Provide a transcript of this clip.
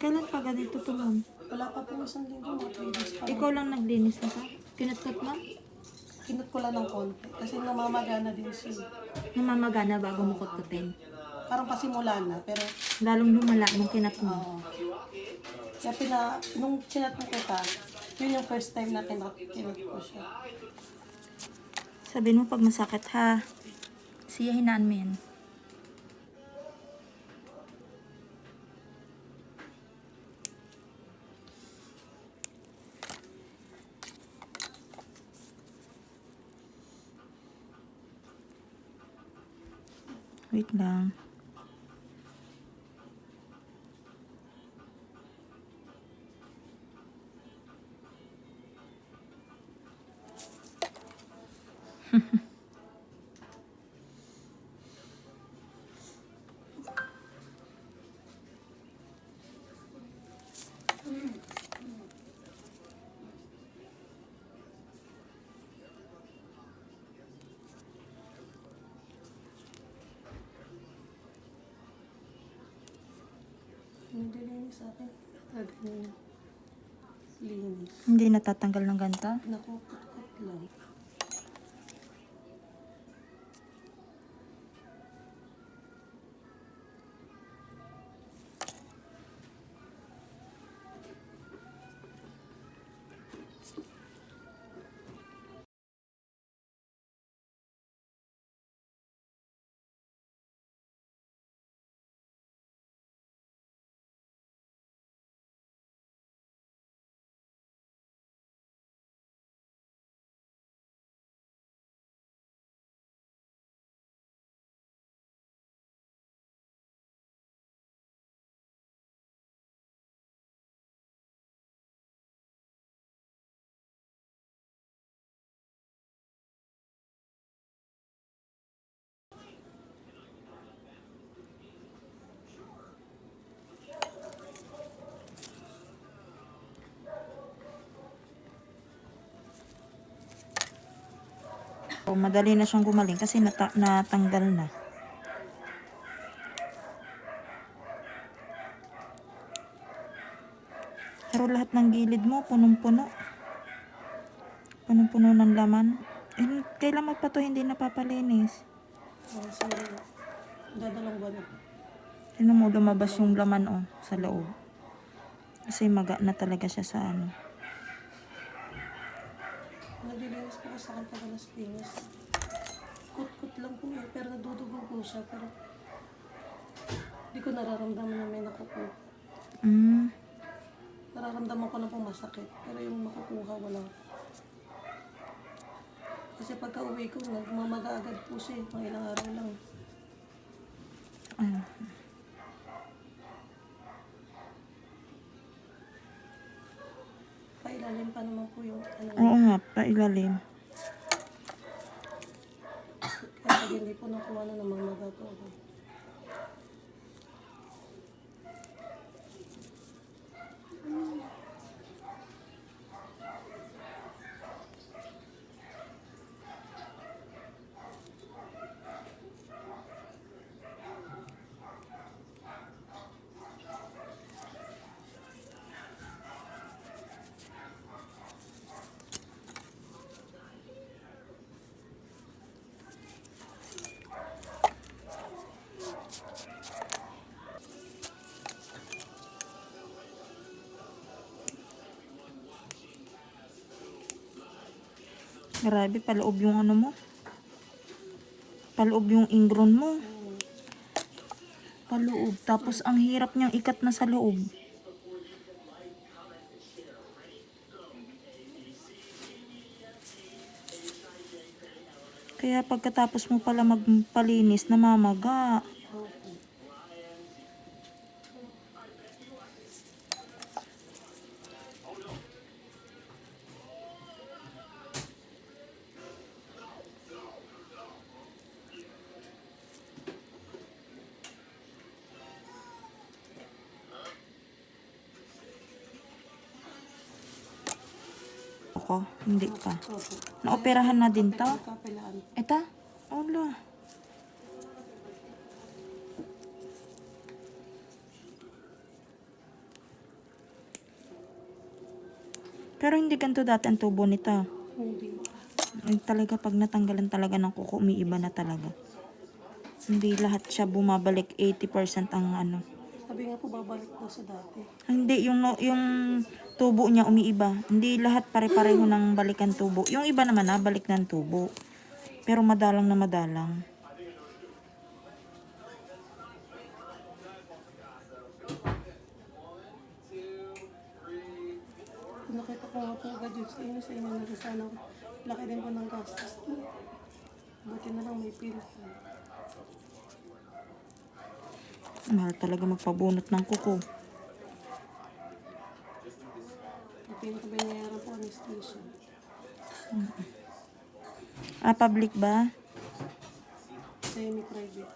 Kailan pa ganito to, ma'am? Wala pa po isang linggo, mga 3 days pa. Ikaw lang naglinis na ka? Kinat-cut, ma'am? Kinut ko lang ng konti. Kasi namamagana din siya. Namamagana bago mo kutkutin. Parang pasimula na, pero Lalong lumala nung kinat mo. oo. Kaya nung chinat mo kita, yun yung first time na kinut ko siya. Sabihin mo pag masakit ha. Siya hinaan mo yan. Wait lang. Naglilinis sa akin. Linis. Hindi natatanggal ng ganito. Nakukut-kut lang. O, madali na siyang gumaling kasi natanggal na. Pero lahat ng gilid mo, punong-puno. Punong-puno ng laman. Eh, kailan mo pa to hindi napapalinis? So, dadalong buwan na po. Tignan mo, lumabas yung laman sa loob. Kasi maga na talaga siya sa ano. Naglilinis po ko sa akin pag alas pinis. Kut-kut lang po eh, pero nadudugo po siya. Pero hindi ko nararamdaman na may nakukuha. Nararamdaman ko lang po masakit. Pero yung makukuha, wala. Kasi pagka uwi ko, nagmamaga agad po siya. Mga ilang araw lang. Pailalim pa naman po yung ano. Oo nga, pailalim. Kaya pag hindi po nakuha na namamaga po ako. Grabe, paloob yung ano mo. Paloob yung ingron mo. Paloob. Tapos ang hirap niyang ikat na sa loob. Kaya pagkatapos mo pala magpalinis, namamaga. Ako, hindi pa. Opo. Naoperahan na din to? Kapilaan. Ito? Ola. Pero hindi ganito dati ang tubo nito. Hindi. Talaga pag natanggalan talaga ng kuko, umiiba na talaga. Hindi lahat siya bumabalik 80% ang ano. Sabi nga po, babalik daw sa dati. Hindi, yung tubo niya umiiba. Hindi lahat pare-pareho ng balikan tubo. Yung iba naman balik ng tubo. Pero madalang na madalang. Kung nakita ko nga po agad yun sa inyo na rin sana. Laki din po ng gastos. Buti na lang may pill. Mahal talaga magpabunot ng kuko. May pinakabanyayaran po anesthesia. Public ba? Semi-private.